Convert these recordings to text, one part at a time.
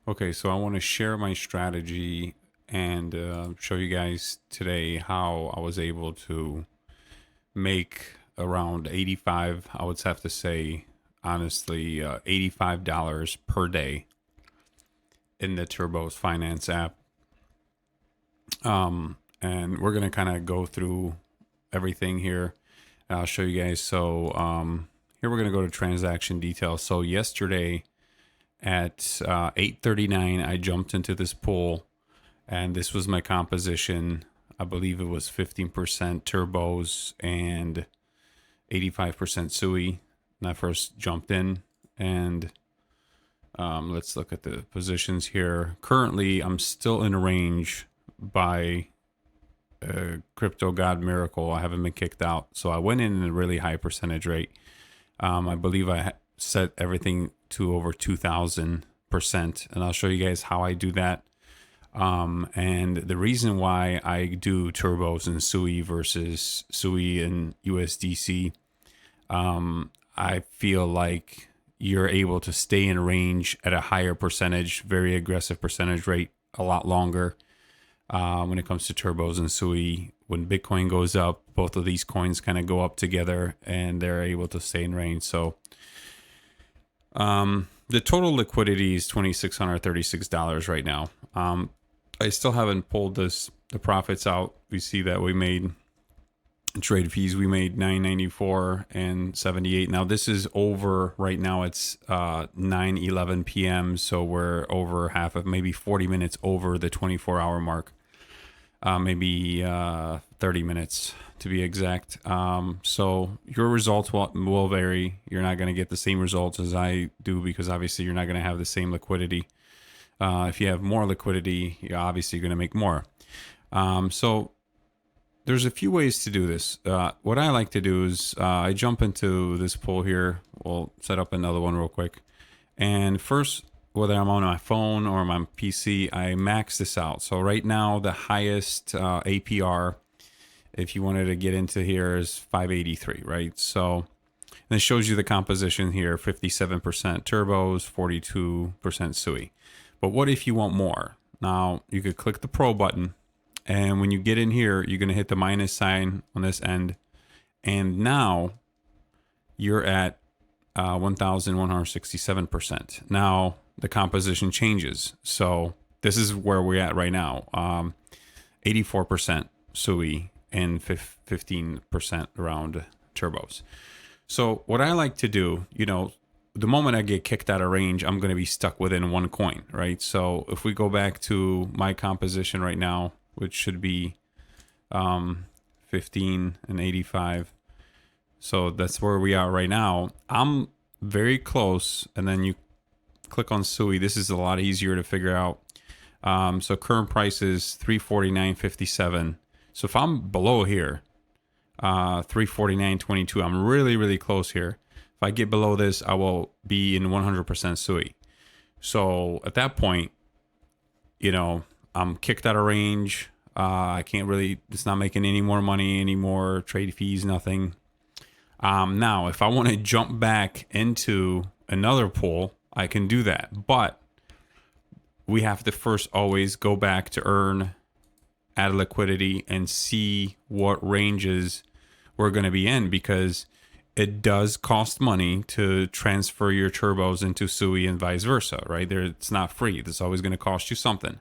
Okay, so I want to share my strategy and show you guys today how I was able to make around 85, I would have to say, honestly, $85 per day in the Turbos Finance app. And we're going to kind of go through everything here. I'll show you guys. So here we're going to go to transaction details. So yesterday at 8:39, I jumped into this pool, and this was my composition. I believe it was 15% turbos and 85% SUI. When I first jumped in, and let's look at the positions here. Currently, I'm still in range by crypto god miracle. I haven't been kicked out, so I went in a really high percentage rate. I believe I set everything to over 2,000%, and I'll show you guys how I do that. And the reason why I do turbos and SUI versus SUI and USDC, I feel like you're able to stay in range at a higher percentage, very aggressive percentage rate, a lot longer. When it comes to turbos and SUI, when Bitcoin goes up, both of these coins kind of go up together and they're able to stay in range. So the total liquidity is $2,636 right now. I still haven't pulled the profits out. We see that we made trade fees. We made $9.94 and $78. Now this is over right now. It's 9:11 p.m. So we're over half of, maybe 40 minutes over the 24-hour mark. Maybe 30 minutes to be exact. So your results will vary. You're not going to get the same results as I do, because obviously you're not going to have the same liquidity. If you have more liquidity, you're obviously going to make more. So there's a few ways to do this. What I like to do is I jump into this pool here. We'll set up another one real quick. And first, whether I'm on my phone or my PC, I max this out. So right now, the highest APR, if you wanted to get into here, is 583, right? So and it shows you the composition here, 57% turbos, 42% SUI. But what if you want more? Now, you could click the Pro button, and when you get in here, you're going to hit the minus sign on this end. And now you're at 1,167%. Now the composition changes. So this is where we're at right now. 84% SUI and 15% around turbos. So what I like to do, the moment I get kicked out of range, I'm going to be stuck within one coin, right? So if we go back to my composition right now, which should be 15 and 85. So that's where we are right now. I'm very close. And then you click on SUI. This is a lot easier to figure out. So current price is 349.57. So if I'm below here, 349.22, I'm really, really close here. If I get below this, I will be in 100% SUI. So at that point, I'm kicked out of range. I can't really, it's not making any more money, any more trade fees, nothing. Now, if I want to jump back into another pool, I can do that. But we have to first always go back to earn, add liquidity, and see what ranges we're going to be in, because it does cost money to transfer your turbos into SUI and vice versa, right? It's not free. It's always going to cost you something.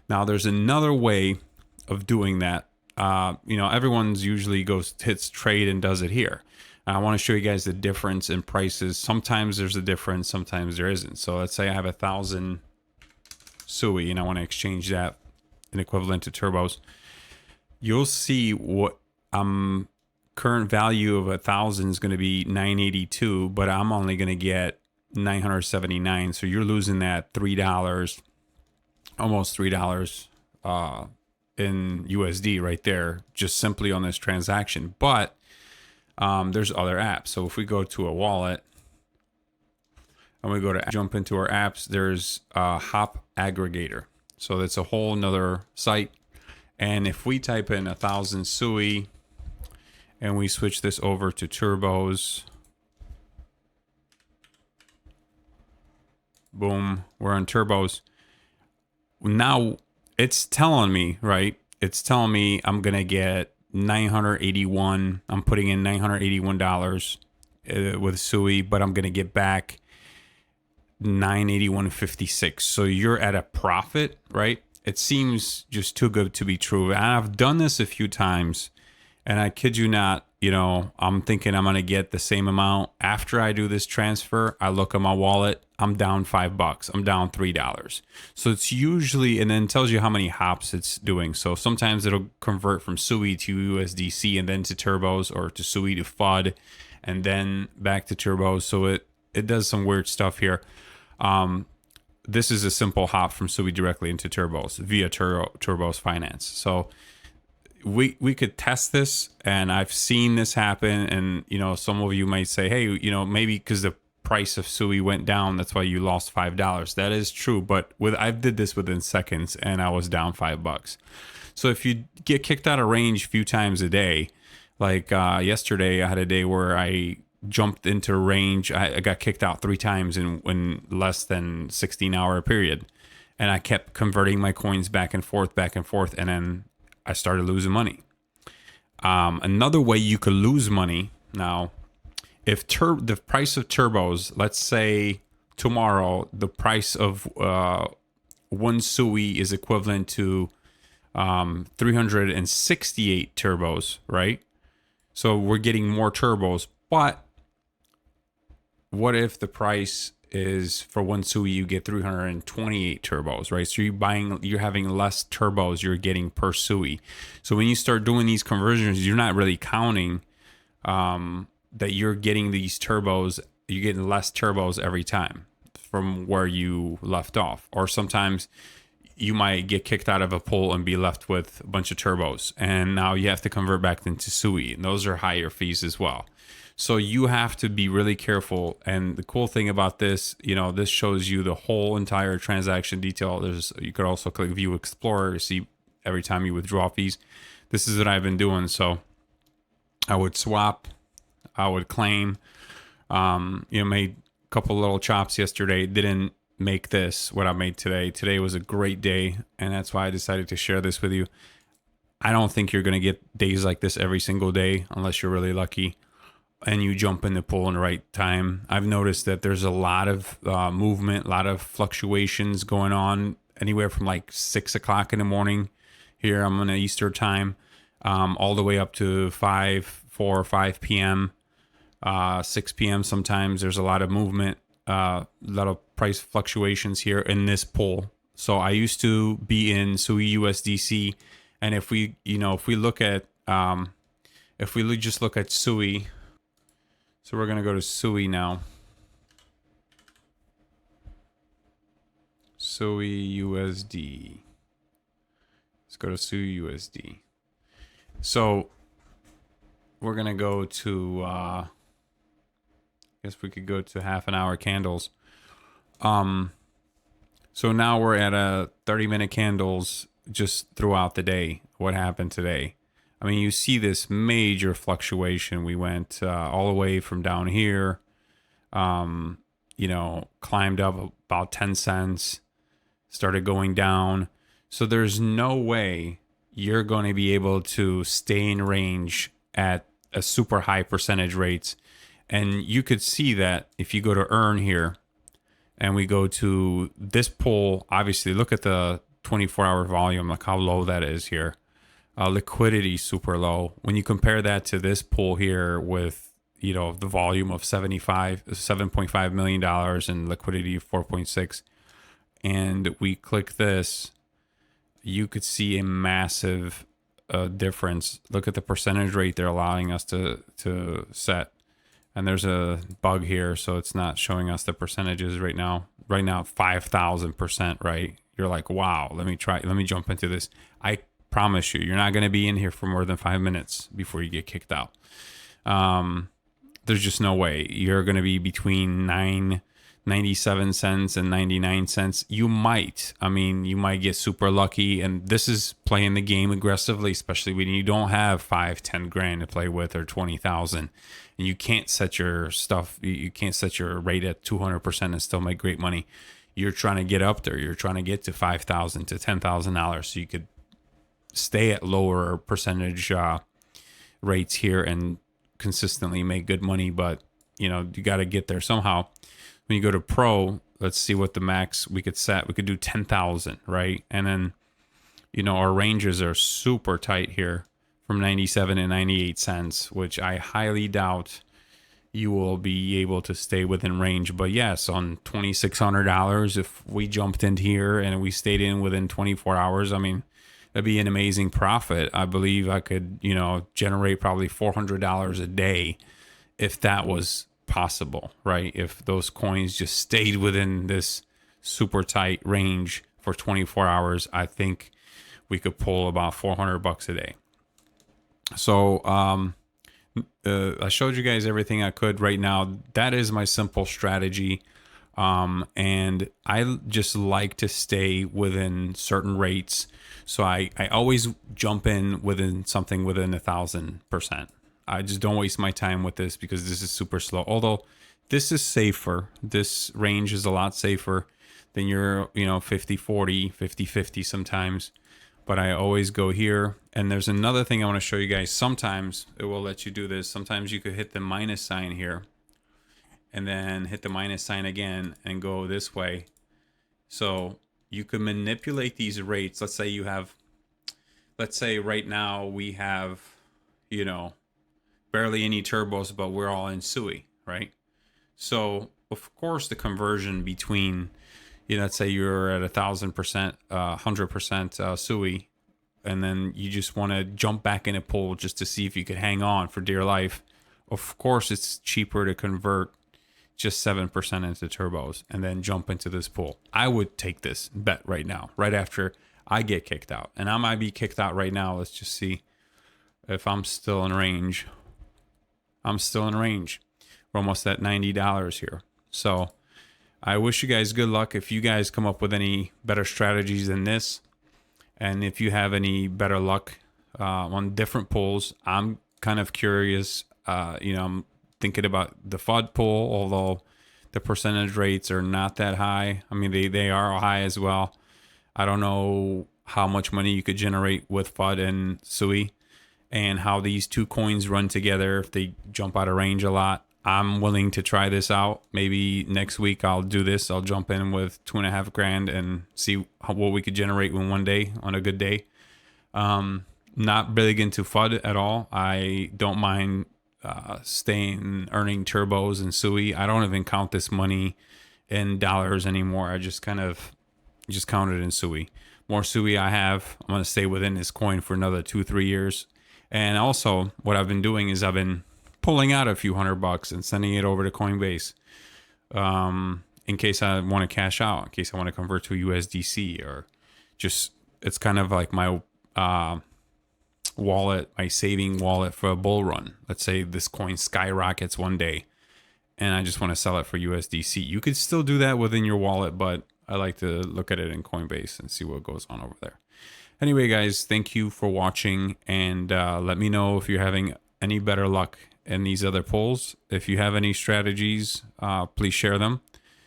Now, there's another way of doing that. Everyone's usually hits trade and does it here. And I want to show you guys the difference in prices. Sometimes there's a difference, sometimes there isn't. So let's say I have 1,000 SUI and I want to exchange that in equivalent to turbos. You'll see what current value of 1,000 is going to be 982, but I'm only going to get 979. So you're losing that $3, almost $3 in USD right there, just simply on this transaction. But there's other apps. So if we go to a wallet and we go to jump into our apps, there's a Hop Aggregator. So that's a whole nother site. And if we type in 1,000 SUI and we switch this over to turbos, boom, we're on turbos. now it's telling me, right? It's telling me I'm going to get 981. I'm putting in $981 with SUI, but I'm going to get back 981.56. So you're at a profit, right? It seems just too good to be true. And I've done this a few times, and I kid you not, I'm thinking I'm going to get the same amount. After I do this transfer, I look at my wallet, I'm down $5. I'm down $3. So it's usually, and then it tells you how many hops it's doing. So sometimes it'll convert from SUI to USDC and then to turbos, or to SUI to FUD and then back to turbos. So it does some weird stuff here. This is a simple hop from SUI directly into turbos via turbos finance. So we could test this, and I've seen this happen. And some of you might say, hey, maybe because the price of SUI went down, that's why you lost $5. That is true, but I did this within seconds, and I was down $5. So if you get kicked out of range a few times a day, like yesterday, I had a day where I jumped into range. I got kicked out 3 times in less than 16-hour period, and I kept converting my coins back and forth, and then I started losing money. Another way you could lose money now, if the price of turbos, let's say tomorrow, the price of one SUI is equivalent to 368 turbos, right? So we're getting more turbos, but what if the price is for one SUI you get 328 turbos, right? So you're having less turbos you're getting per SUI. So when you start doing these conversions, you're not really counting that you're getting these turbos. You're getting less turbos every time from where you left off. Or sometimes you might get kicked out of a pool and be left with a bunch of turbos, and now you have to convert back into SUI, and those are higher fees as well. So you have to be really careful. And the cool thing about this, this shows you the whole entire transaction detail. You could also click View Explorer to see every time you withdraw fees. This is what I've been doing. So I would swap, I would claim, made a couple little chops yesterday. Didn't make this what I made today. Today was a great day, and that's why I decided to share this with you. I don't think you're going to get days like this every single day unless you're really lucky and you jump in the pool in the right time. I've noticed that there's a lot of movement, a lot of fluctuations going on, anywhere from like 6 o'clock in the morning here, I'm on Eastern time, all the way up to 4 or 5 p.m., 6 p.m. Sometimes there's a lot of movement, a lot of price fluctuations here in this pool. So I used to be in SUI USDC, and if we look at just look at SUI. So we're going to go to SUI now. SUI USD. Let's go to SUI USD. So we're going to go to, I guess we could go to half an hour candles. So now we're at a 30-minute candles just throughout the day. What happened today? I mean, you see this major fluctuation. We went all the way from down here, climbed up about 10 cents, started going down. So there's no way you're going to be able to stay in range at a super high percentage rates. And you could see that if you go to earn here and we go to this pool, obviously look at the 24-hour volume, like how low that is here. Liquidity super low. When you compare that to this pool here with the volume of $7.5 million and liquidity of 4.6, and we click this, you could see a massive difference. Look at the percentage rate they're allowing us to set, and there's a bug here, so it's not showing us the percentages right now. 5,000%, right? You're like, wow, let me jump into this. I promise you're not going to be in here for more than 5 minutes before you get kicked out. There's just no way. You're going to be between 97 cents and 99 cents. You might get super lucky, and this is playing the game aggressively, especially when you don't have 5-10 grand to play with, or 20,000, and you can't set your rate at 200% and still make great money. you're trying to get up there. You're trying to get to $5,000 to $10,000 so you could stay at lower percentage rates here and consistently make good money. But you know, you got to get there somehow. When you go to pro, let's see what the max we could set. We could do 10,000, right? And then, you know, our ranges are super tight here from 97 and 98 cents, which I highly doubt you will be able to stay within range. But yes, on $2,600, if we jumped in here and we stayed in within 24 hours, I mean, that'd be an amazing profit. I believe I could, you know, generate probably $400 a day if that was possible, right? If those coins just stayed within this super tight range for 24 hours, I think we could pull about $400 a day. So I showed you guys everything I could right now. That is my simple strategy. And I just like to stay within certain rates. So I always jump in within something within 1,000%. I just don't waste my time with this because this is super slow. Although this is safer. This range is a lot safer than your, you know, 50-40, 50-50 sometimes. But I always go here. And there's another thing I want to show you guys. Sometimes it will let you do this. Sometimes you could hit the minus sign here and then hit the minus sign again and go this way. So you can manipulate these rates. Let's say you have, let's say right now we have, you know, barely any turbos, but we're all in SUI, right? So of course the conversion between, you know, let's say you're at 1,000%, 100% SUI, and then you just want to jump back in a pool just to see if you could hang on for dear life. Of course, it's cheaper to convert just 7% into turbos and then jump into this pool. I would take this bet right now, right after I get kicked out. And I might be kicked out right now. Let's just see if I'm still in range. I'm still in range. We're almost at $90 here. So I wish you guys good luck. If you guys come up with any better strategies than this, and if you have any better luck on different pools, I'm kind of curious. You know, I'm thinking about the FUD pool, although the percentage rates are not that high. I mean, they are high as well. I don't know how much money you could generate with FUD and SUI and how these two coins run together if they jump out of range a lot. I'm willing to try this out. Maybe next week I'll do this. I'll jump in with $2.5 grand and see what we could generate in one day on a good day. Not big into FUD at all. I don't mind staying earning turbos and SUI. I don't even count this money in dollars anymore. I just kind of count it in SUI. More SUI I have, I'm going to stay within this coin for another 2-3 years. And also what I've been doing is I've been pulling out a few $100 and sending it over to Coinbase in case I want to cash out, in case I want to convert to USDC, or just, it's kind of like my wallet, my saving wallet for a bull run. Let's say this coin skyrockets one day and I just want to sell it for USDC. You could still do that within your wallet, but I like to look at it in Coinbase and see what goes on over there. Anyway, guys, thank you for watching, and let me know if you're having any better luck in these other polls. If you have any strategies, please share them.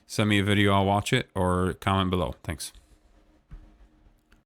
Send me a video, I'll watch it, or comment below. Thanks.